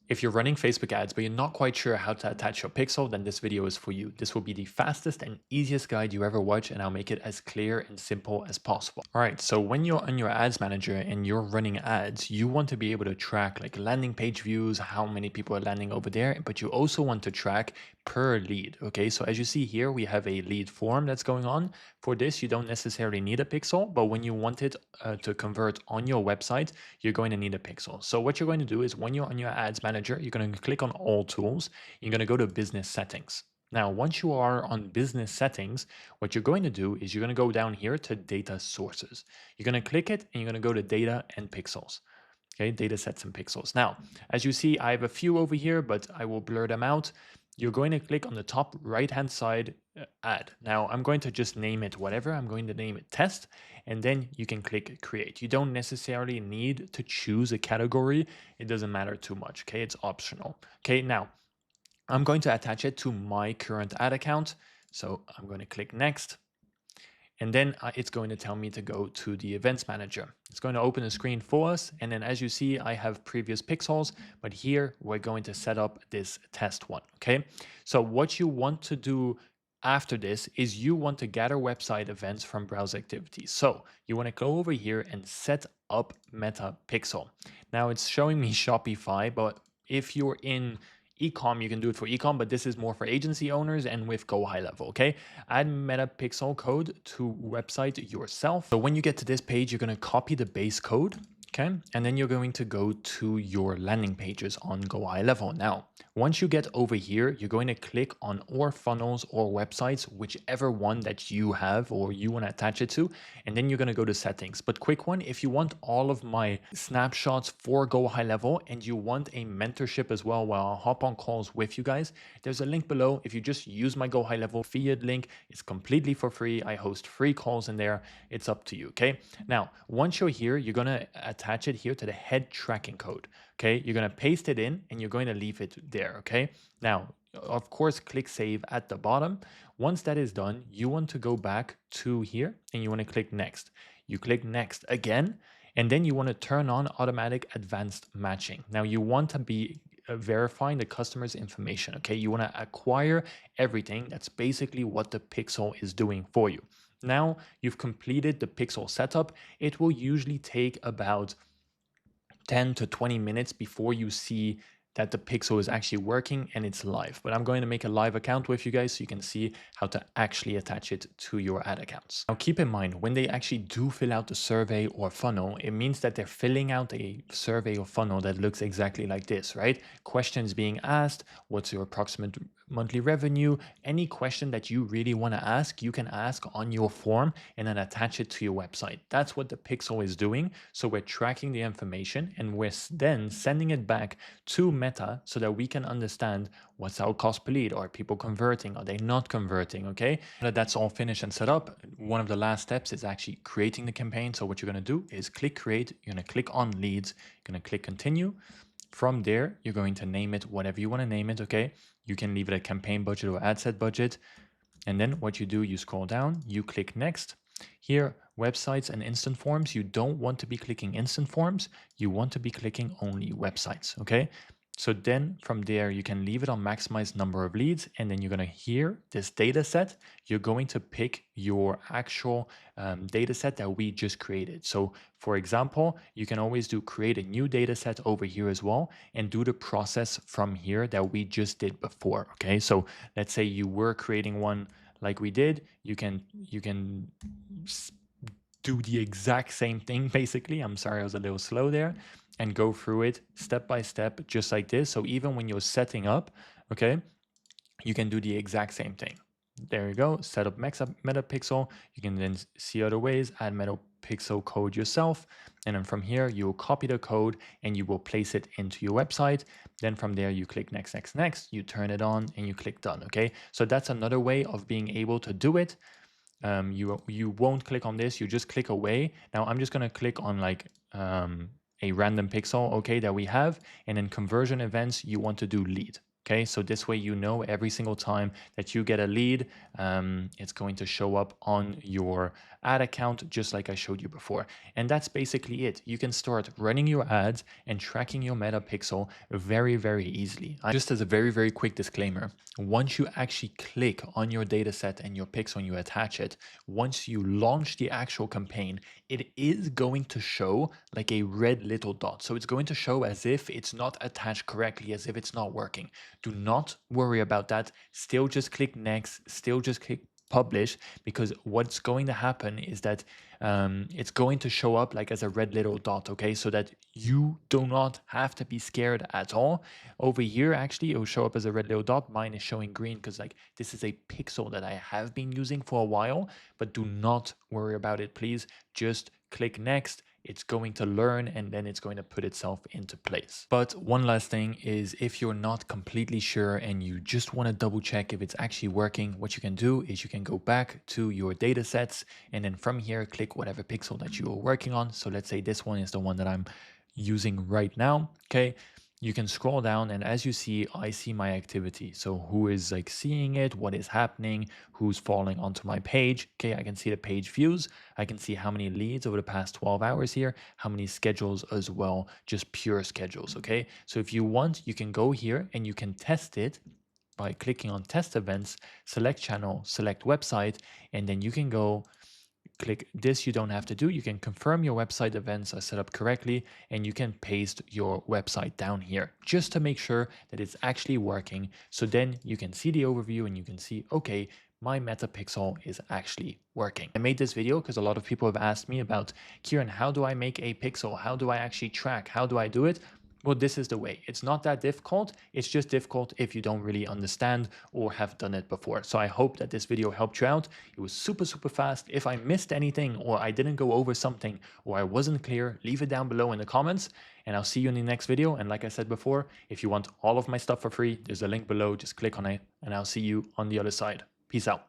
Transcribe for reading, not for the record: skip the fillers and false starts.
If you're running Facebook ads, but you're not quite sure how to attach your pixel, then this video is for you. This will be the fastest and easiest guide you ever watch, and I'll make it as clear and simple as possible. All right, so when you're on your ads manager and you're running ads, you want to be able to track like landing page views, how many people are landing over there, but you also want to track per lead. Okay, so as you see here, we have a lead form that's going on. For this, you don't necessarily need a pixel, but when you want it to convert on your website, you're going to need a pixel. So what you're going to do is when you're on your ads manager, you're going to click on all tools. You're going to go to business settings. Now, once you are on business settings, what you're going to do is you're going to go down here to data sources. You're going to click it and you're going to go to data and pixels. Okay, data sets and pixels. Now, as you see, I have a few over here, but I will blur them out. You're going to click on the top right-hand side add. Now, I'm going to just name it whatever. I'm going to name it test, and then you can click create. You don't necessarily need to choose a category. It doesn't matter too much, okay? It's optional. Okay, now, I'm going to attach it to my current ad account. So I'm going to click next. And then it's going to tell me to go to the events manager. It's going to open a screen for us. And then as you see, I have previous pixels, but here we're going to set up this test one. Okay. So what you want to do after this is you want to gather website events from browser activities. So you want to go over here and set up meta pixel. Now it's showing me Shopify, but if you're in ecom, you can do it for ecom, but this is more for agency owners and with GoHighLevel, okay? Add meta pixel code to website yourself. So when you get to this page, you're gonna copy the base code, okay? And then you're going to go to your landing pages on GoHighLevel. Now, once you get over here, you're going to click on or funnels or websites, whichever one that you have or you want to attach it to. And then you're going to go to settings. But quick one, if you want all of my snapshots for GoHighLevel and you want a mentorship as well, while I'll hop on calls with you guys, there's a link below. If you just use my GoHighLevel affiliate link, it's completely for free. I host free calls in there. It's up to you, okay? Now, once you're here, you're going to attach it here to the head tracking code. Okay, you're going to paste it in and you're going to leave it there. Okay, now, of course, click save at the bottom. Once that is done, you want to go back to here and you want to click next. You click next again, and then you want to turn on automatic advanced matching. Now, you want to be verifying the customer's information. Okay, you want to acquire everything. That's basically what the pixel is doing for you. Now you've completed the pixel setup. It will usually take about 10 to 20 minutes before you see that the pixel is actually working and it's live. But I'm going to make a live account with you guys so you can see how to actually attach it to your ad accounts. Now keep in mind, when they actually do fill out the survey or funnel, it means that they're filling out a survey or funnel that looks exactly like this, right? Questions being asked, what's your approximate monthly revenue? Any question that you really want to ask, you can ask on your form and then attach it to your website. That's what the pixel is doing. So we're tracking the information and we're then sending it back to Meta so that we can understand what's our cost per lead. Are people converting? Are they not converting? Okay, that's all finished and set up. One of the last steps is actually creating the campaign. So what you're going to do is click create. You're going to click on leads. You're going to click continue. From there, you're going to name it whatever you want to name it. Okay, you can leave it a campaign budget or ad set budget. And then what you do, you scroll down, you click next. Here, websites and instant forms, you don't want to be clicking instant forms. You want to be clicking only websites, okay? So then from there, you can leave it on maximize number of leads. And then you're going to hear this data set. You're going to pick your actual data set that we just created. So for example, you can always do create a new data set over here as well and do the process from here that we just did before. Okay. So let's say you were creating one like we did, you can do the exact same thing basically. I'm sorry, I was a little slow there, and go through it step by step, just like this. So even when you're setting up, okay, you can do the exact same thing. There you go, set up meta pixel. You can then see other ways, add meta pixel code yourself. And then from here, you will copy the code and you will place it into your website. Then from there, you click next, next, next, you turn it on and you click done, okay? So that's another way of being able to do it. You won't click on this, you just click away. Now I'm just gonna click on like a random pixel, okay, that we have, and then conversion events, you want to do lead. Okay, so this way, you know, every single time that you get a lead, it's going to show up on your ad account, just like I showed you before. And that's basically it. You can start running your ads and tracking your metapixel very, very easily. Just as a very, very quick disclaimer, once you actually click on your data set and your pixel and you attach it, once you launch the actual campaign, it is going to show like a red little dot. So it's going to show as if it's not attached correctly, as if it's not working. Do not worry about that. Still just click next, still just click publish, because what's going to happen is that it's going to show up like as a red little dot, okay? So that you do not have to be scared at all. Over here, actually, it will show up as a red little dot. Mine is showing green because like this is a pixel that I have been using for a while, but do not worry about it, please. Just click next. It's going to learn and then it's going to put itself into place. But one last thing is, if you're not completely sure and you just want to double check if it's actually working, what you can do is you can go back to your data sets and then from here click whatever pixel that you are working on. So let's say this one is the one that I'm using right now. Okay, you can scroll down and as you see, I see my activity. So who is like seeing it, what is happening, who's falling onto my page. Okay, I can see the page views. I can see how many leads over the past 12 hours here, how many schedules as well, just pure schedules. Okay, so if you want, you can go here and you can test it by clicking on test events, select channel, select website, and then you can go click this. You don't have to do. You can confirm your website events are set up correctly and you can paste your website down here just to make sure that it's actually working. So then you can see the overview and you can see, okay, my metapixel is actually working. I made this video because a lot of people have asked me about, Kieran, how do I make a pixel? How do I actually track? How do I do it? Well, this is the way. It's not that difficult. It's just difficult if you don't really understand or have done it before. So I hope that this video helped you out. It was super, super fast. If I missed anything or I didn't go over something or I wasn't clear, leave it down below in the comments and I'll see you in the next video. And like I said before, if you want all of my stuff for free, there's a link below. Just click on it and I'll see you on the other side. Peace out.